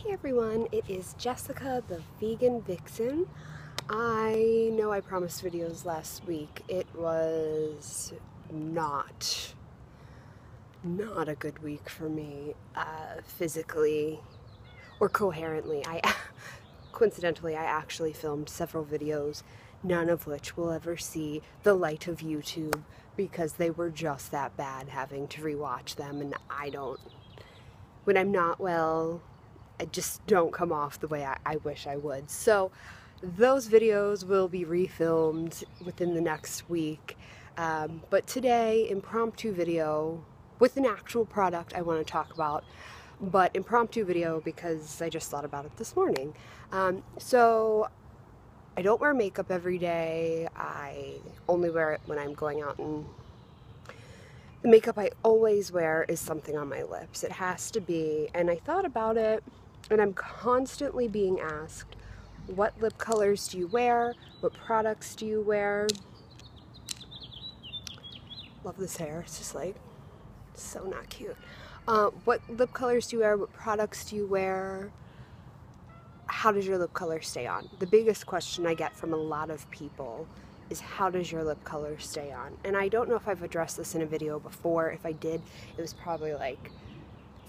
Hey everyone, it is Jessica, the Vegan Vixen. I know I promised videos last week. It was not a good week for me, physically or coherently. Coincidentally, I actually filmed several videos, none of which will ever see the light of YouTube because they were just that bad, having to rewatch them, and when I'm not well, I just don't come off the way I wish I would. So those videos will be refilmed within the next week. But today, impromptu video with an actual product I want to talk about, but impromptu video because I just thought about it this morning. So I don't wear makeup every day. I only wear it when I'm going out, and the makeup I always wear is something on my lips. It has to be, and I thought about it, and I'm constantly being asked, what lip colors do you wear? What products do you wear? Love this hair. It's just like, so not cute. What lip colors do you wear? What products do you wear? How does your lip color stay on? The biggest question I get from a lot of people is, how does your lip color stay on? And I don't know if I've addressed this in a video before. If I did, it was probably like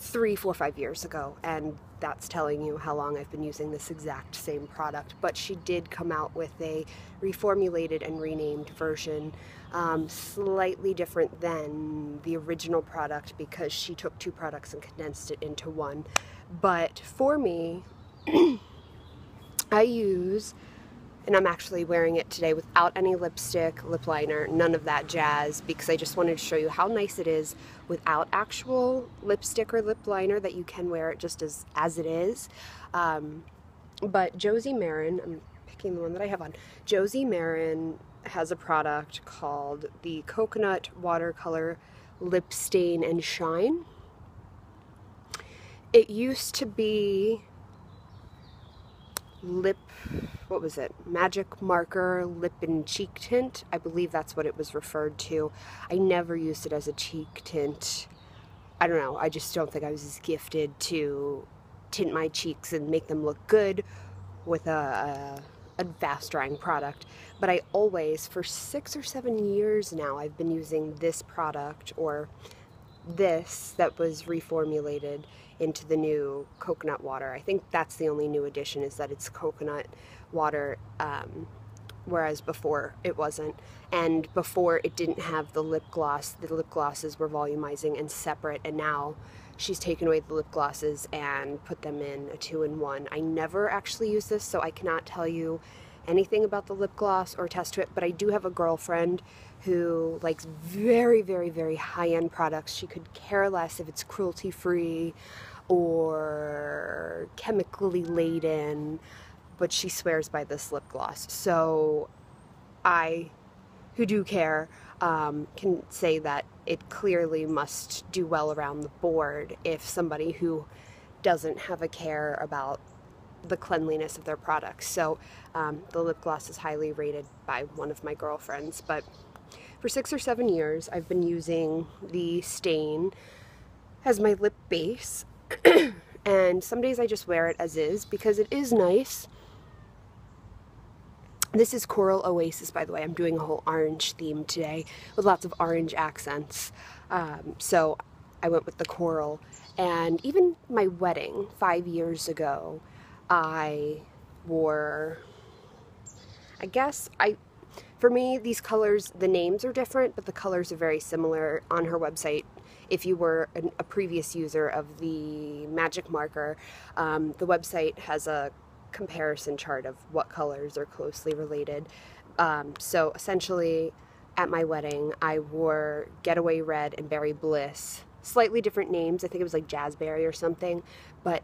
3, 4, 5 years ago, and that's telling you how long I've been using this exact same product. But she did come out with a reformulated and renamed version, slightly different than the original product because she took 2 products and condensed it into one. But for me, I use, and I'm actually wearing it today without any lipstick, lip liner, none of that jazz, because I just wanted to show you how nice it is without actual lipstick or lip liner, that you can wear it just as it is. But Josie Maran, I'm picking the one that I have on. Josie Maran has a product called the Coconut Watercolor Lip Stain and Shine. It used to be Magic Marker Lip and Cheek Tint. I believe that's what it was referred to. I never used it as a cheek tint. I don't know, I just don't think I was as gifted to tint my cheeks and make them look good with a fast drying product. But I always, for 6 or 7 years now, I've been using this product, or this that was reformulated into the new coconut water. I think that's the only new addition, is that it's coconut water, whereas before it wasn't. And before it didn't have the lip gloss. The lip glosses were volumizing and separate, and now she's taken away the lip glosses and put them in a 2-in-1. I never actually use this, so I cannot tell you anything about the lip gloss or attest to it, but I do have a girlfriend who likes very, very, very high-end products. She could care less if it's cruelty-free or chemically laden, but she swears by this lip gloss. So I, who do care, can say that it clearly must do well around the board if somebody who doesn't have a care about the cleanliness of their products. So the lip gloss is highly rated by one of my girlfriends. But for 6 or 7 years, I've been using the Stain as my lip base. And some days I just wear it as is because it is nice. This is Coral Oasis, by the way. I'm doing a whole orange theme today with lots of orange accents. So I went with the coral. And even my wedding 5 years ago, I wore, for me, these colors, the names are different, but the colors are very similar. On her website, if you were a previous user of the Magic Marker, the website has a comparison chart of what colors are closely related. So essentially, at my wedding, I wore Getaway Red and Berry Bliss. Slightly different names. I think it was like Jazzberry or something, but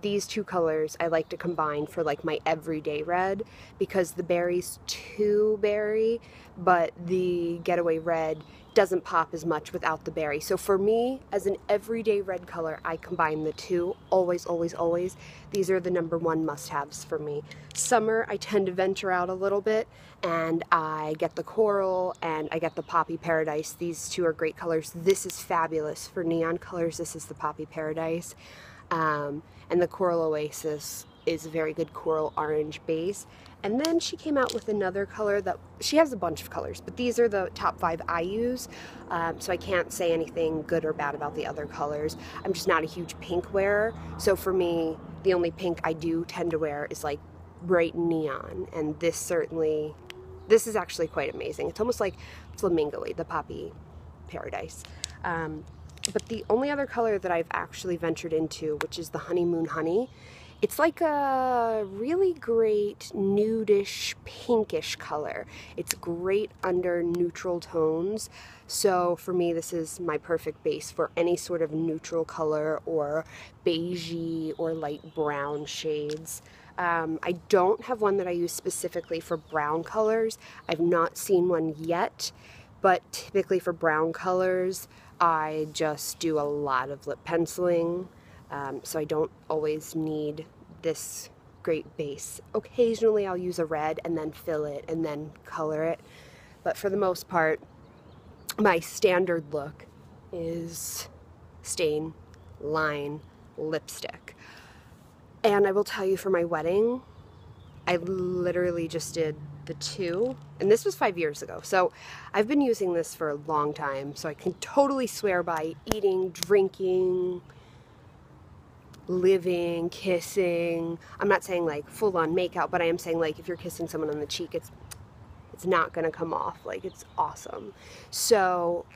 these 2 colors I like to combine for like my everyday red, because the berry's too berry, but the Getaway Red doesn't pop as much without the berry. So for me, as an everyday red color, I combine the 2. Always, always, always. These are the #1 must-haves for me. Summer, I tend to venture out a little bit, and I get the Coral and I get the Poppy Paradise. These 2 are great colors. This is fabulous for neon colors. This is the Poppy Paradise. And the Coral Oasis is a very good coral orange base. And then she came out with another color that, she has a bunch of colors, but these are the top 5 I use. So I can't say anything good or bad about the other colors. I'm just not a huge pink wearer. So for me, the only pink I do tend to wear is like bright neon. And this is actually quite amazing. It's almost like flamingo-y, the poppy paradise. But the only other color that I've actually ventured into, which is the Honeymoon Honey, it's like a really great nudish, pinkish color. It's great under neutral tones. So for me, this is my perfect base for any sort of neutral color or beigey or light brown shades. I don't have one that I use specifically for brown colors. I've not seen one yet, but typically for brown colors, I just do a lot of lip penciling, so I don't always need this great base. Occasionally I'll use a red and then fill it and then color it, but for the most part, my standard look is stain, line, lipstick. And I will tell you, for my wedding, I literally just did the 2, and this was 5 years ago, so I've been using this for a long time, so I can totally swear by eating, drinking, living, kissing. I'm not saying like full-on makeout, but I am saying like if you're kissing someone on the cheek, it's not gonna come off. Like, it's awesome. So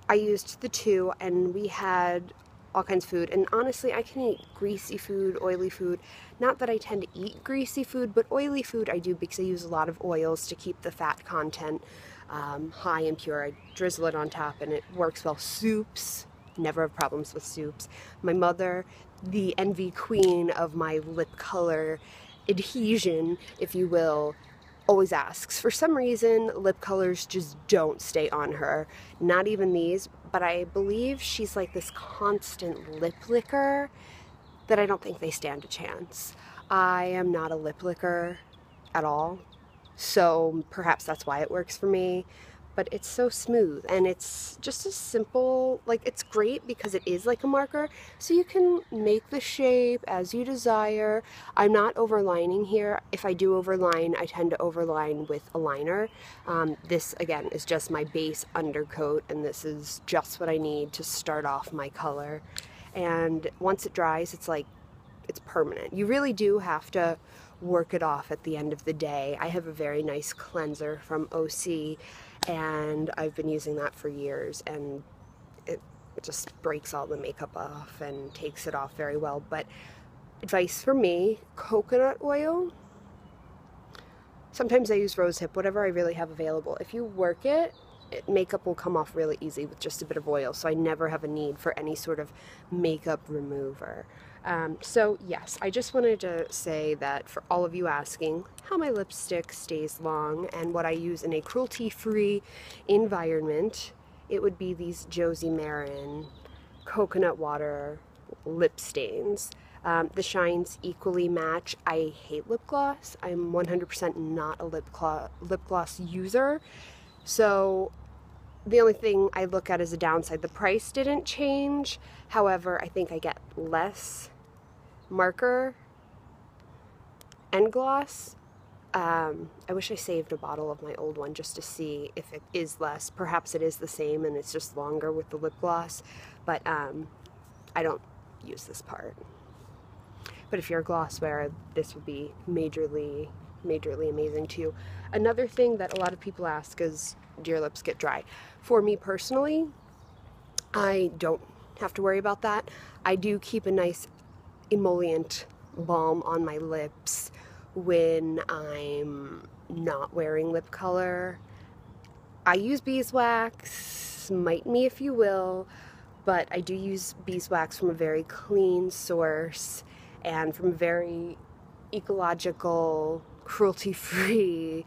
I used the 2, and we had all kinds of food, and honestly I can eat greasy food, oily food. Not that I tend to eat greasy food, but oily food I do, because I use a lot of oils to keep the fat content high and pure. I drizzle it on top and it works well. Soups, never have problems with soups. My mother, the envy queen of my lip color adhesion, if you will, always asks. For some reason, lip colors just don't stay on her. Not even these, but I believe she's like this constant lip licker that I don't think they stand a chance. I am not a lip licker at all, so perhaps that's why it works for me. But it's so smooth, and it's just a simple, like, it's great because it is like a marker, so you can make the shape as you desire. I'm not overlining here. If I do overline, I tend to overline with a liner. This, again, is just my base undercoat, and this is just what I need to start off my color. And once it dries, it's like, it's permanent. You really do have to work it off at the end of the day. I have a very nice cleanser from OC, and I've been using that for years, and it just breaks all the makeup off and takes it off very well. But advice for me, coconut oil. Sometimes I use rosehip, whatever I really have available. If you work it, makeup will come off really easy with just a bit of oil, so I never have a need for any sort of makeup remover. So yes, I just wanted to say that for all of you asking how my lipstick stays long and what I use in a cruelty-free environment, it would be these Josie Maran coconut water lip stains. The shines equally match. I hate lip gloss. I'm 100% not a lip gloss user. So the only thing I look at as a downside, the price didn't change. However, I think I get less marker and gloss. I wish I saved a bottle of my old one just to see if it is less. Perhaps it is the same and it's just longer with the lip gloss, but I don't use this part. But if you're a gloss wearer, this would be majorly amazing to you. Another thing that a lot of people ask is, do your lips get dry? For me personally, I don't have to worry about that. I do keep a nice emollient balm on my lips when I'm not wearing lip color. I use beeswax, smite me if you will, but I do use beeswax from a very clean source and from a very ecological, cruelty-free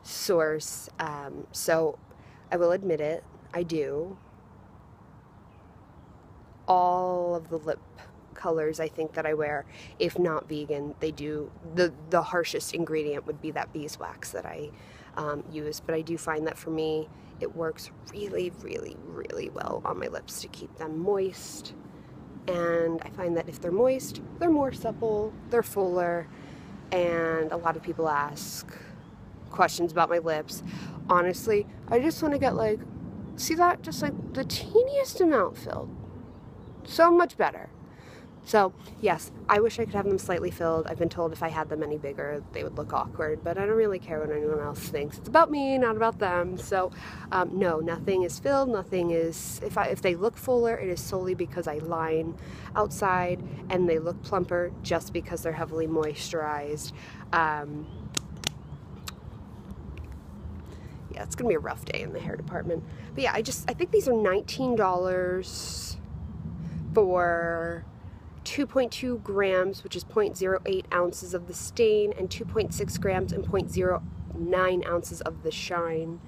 source. So I will admit it, I do. All of the lip colors I think that I wear, if not vegan, they do, the harshest ingredient would be that beeswax that I use, but I do find that for me it works really well on my lips to keep them moist and I find that if they're moist, they're more supple, they're fuller, and a lot of people ask questions about my lips. Honestly, I just want to get like, see that? Just like the teeniest amount filled. So much better. So yes, I wish I could have them slightly filled. I've been told if I had them any bigger, they would look awkward, but I don't really care what anyone else thinks. It's about me, not about them. So no, nothing is filled, nothing is, if they look fuller, it is solely because I line outside, and they look plumper just because they're heavily moisturized. Yeah, it's gonna be a rough day in the hair department. But yeah, I think these are $19 for 2.2 grams, which is 0.08 ounces of the stain, and 2.6 grams and 0.09 ounces of the shine.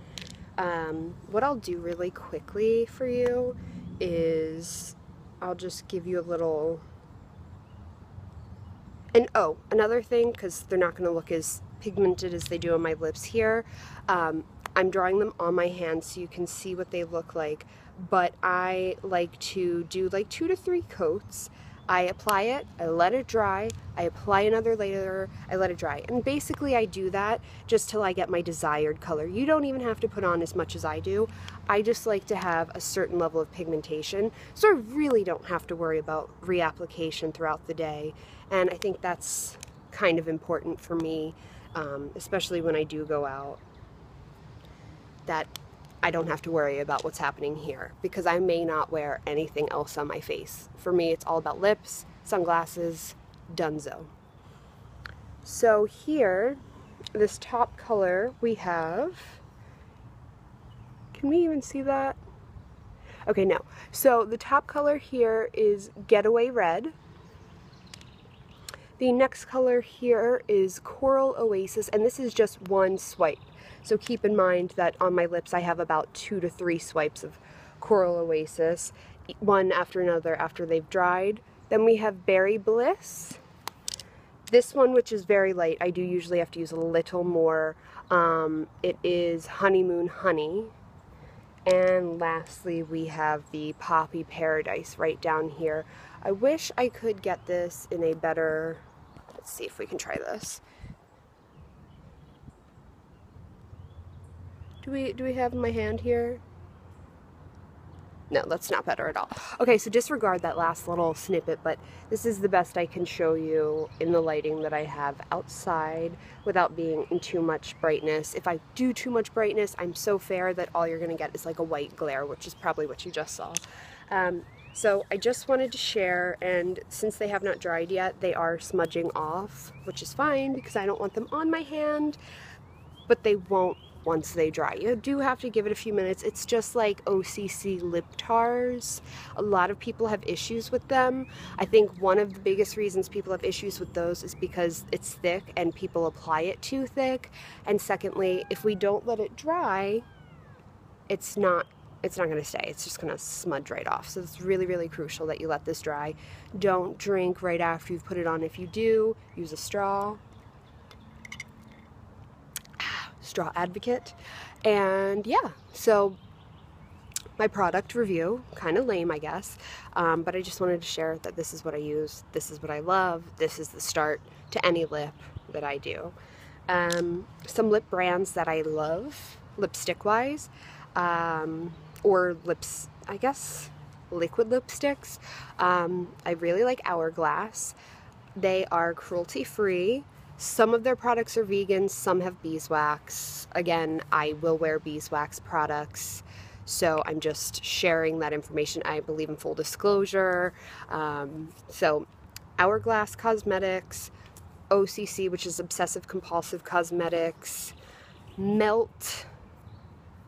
What I'll do really quickly for you is I'll just give you a little, and oh, another thing, because they're not going to look as pigmented as they do on my lips here, I'm drawing them on my hands so you can see what they look like, but I like to do like 2 to 3 coats. I apply it, I let it dry, I apply another layer, I let it dry. And basically I do that just till I get my desired color. You don't even have to put on as much as I do. I just like to have a certain level of pigmentation, so I really don't have to worry about reapplication throughout the day. And I think that's kind of important for me, especially when I do go out, that I don't have to worry about what's happening here, because I may not wear anything else on my face. For me, it's all about lips, sunglasses, donezo. So here, this top color we have, can we even see that? Okay, no. So the top color here is Getaway Red. The next color here is Coral Oasis, and this is just one swipe. So keep in mind that on my lips I have about 2 to 3 swipes of Coral Oasis, one after another after they've dried. Then we have Berry Bliss. This one, which is very light, I do usually have to use a little more. It is Honeymoon Honey. And lastly, we have the Poppy Paradise right down here. I wish I could get this in a better, let's see if we can try this. Do we have my hand here? No, that's not better at all. Okay, so disregard that last little snippet, but this is the best I can show you in the lighting that I have outside without being in too much brightness. If I do too much brightness, I'm so fair that all you're gonna get is like a white glare, which is probably what you just saw. So I just wanted to share, and since they have not dried yet, they are smudging off, which is fine because I don't want them on my hand, but they won't once they dry. You do have to give it a few minutes. It's just like OCC lip tars. A lot of people have issues with them. I think one of the biggest reasons people have issues with those is because it's thick and people apply it too thick. And secondly, if we don't let it dry, it's not going to stay. It's just going to smudge right off. So it's really, really crucial that you let this dry. Don't drink right after you've put it on. If you do, use a straw. Straw advocate. And yeah, so my product review, kind of lame I guess, but I just wanted to share that this is what I use, this is what I love, this is the start to any lip that I do. Some lip brands that I love, lipstick wise, or lips, I guess liquid lipsticks. I really like Hourglass. They are cruelty free. Some of their products are vegan, some have beeswax. Again, I will wear beeswax products, so I'm just sharing that information. I believe in full disclosure. So Hourglass Cosmetics, OCC, which is Obsessive Compulsive Cosmetics, Melt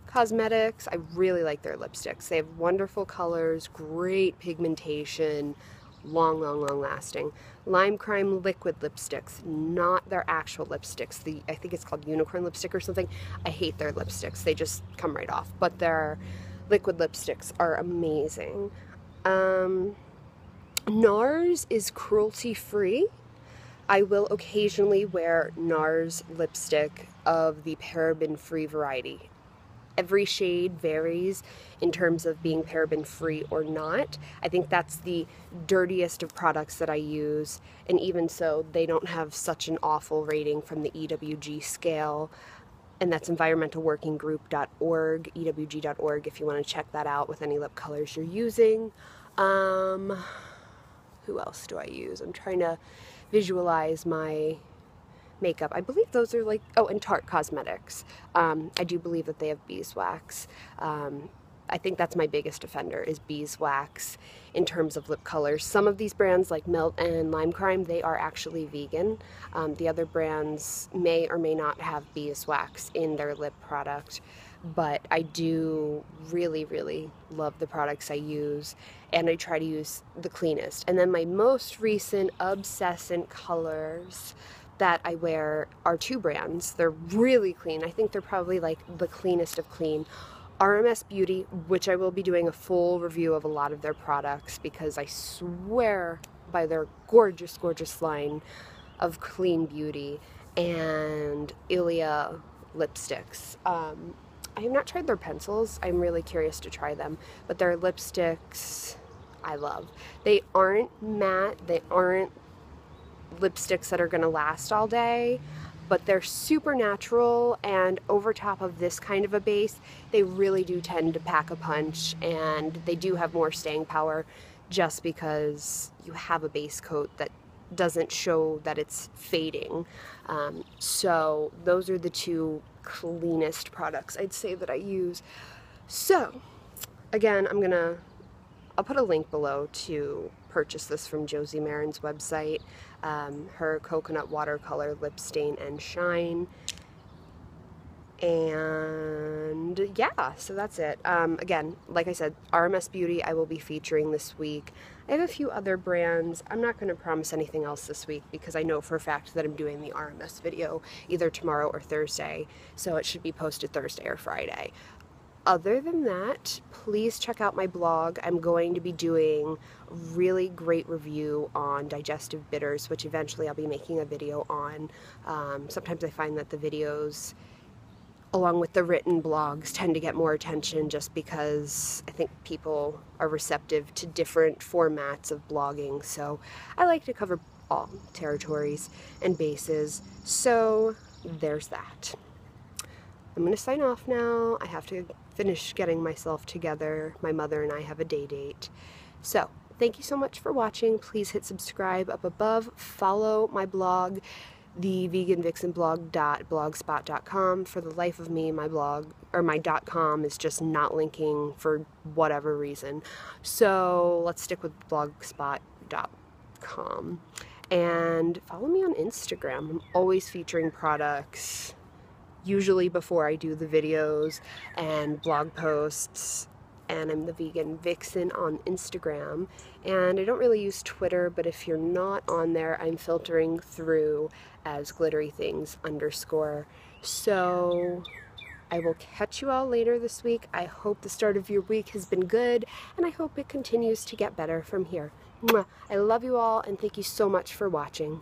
Cosmetics. I really like their lipsticks. They have wonderful colors, great pigmentation, long lasting. Lime Crime liquid lipsticks, not their actual lipsticks. I think it's called Unicorn lipstick or something. I hate their lipsticks. They just come right off. But their liquid lipsticks are amazing. NARS is cruelty free. I will occasionally wear NARS lipstick of the paraben free variety. every shade varies in terms of being paraben free or not. I think that's the dirtiest of products that I use, and even so, they don't have such an awful rating from the EWG scale, and that's environmentalworkinggroup.org, ewg.org, if you want to check that out with any lip colors you're using. Who else do I use? I'm trying to visualize my makeup. I believe those are like, oh, and Tarte Cosmetics. I do believe that they have beeswax. I think that's my biggest offender, is beeswax in terms of lip colors. Some of these brands like Melt and Lime Crime, they are actually vegan. The other brands may or may not have beeswax in their lip product, but I do really, really love the products I use, and I try to use the cleanest. And then my most recent obsessant colors that I wear are two brands. They're really clean. I think they're probably like the cleanest of clean. RMS Beauty, which I will be doing a full review of a lot of their products because I swear by their gorgeous, gorgeous line of clean beauty, and Ilia lipsticks. I have not tried their pencils. I'm really curious to try them, but their lipsticks I love. They aren't matte, they aren't lipsticks that are going to last all day, but they're super natural, and over top of this kind of a base, they really do tend to pack a punch, and they do have more staying power just because you have a base coat that doesn't show that it's fading. So those are the two cleanest products I'd say that I use. So again, I'll put a link below to purchase this from Josie Maran's website, her coconut watercolor lip stain and shine. And yeah, so that's it. Again, like I said, RMS Beauty I will be featuring this week. I have a few other brands. I'm not going to promise anything else this week because I know for a fact that I'm doing the RMS video either tomorrow or Thursday, so it should be posted Thursday or Friday. Other than that, please check out my blog. I'm going to be doing a really great review on digestive bitters, which eventually I'll be making a video on. Sometimes I find that the videos, along with the written blogs, tend to get more attention just because I think people are receptive to different formats of blogging. So I like to cover all territories and bases. So there's that. I'm going to sign off now. I have to finish getting myself together. My mother and I have a day date. So thank you so much for watching. Please hit subscribe up above. Follow my blog, the veganvixenblog.blogspot.com. For the life of me, my blog, or my .com, is just not linking for whatever reason. So let's stick with blogspot.com. And follow me on Instagram. I'm always featuring products, usually before I do the videos and blog posts, and I'm the Vegan Vixen on Instagram. And I don't really use Twitter, but if you're not on there, I'm filtering through as glitterythings_. So I will catch you all later this week. I hope the start of your week has been good, and I hope it continues to get better from here. Mwah. I love you all, and thank you so much for watching.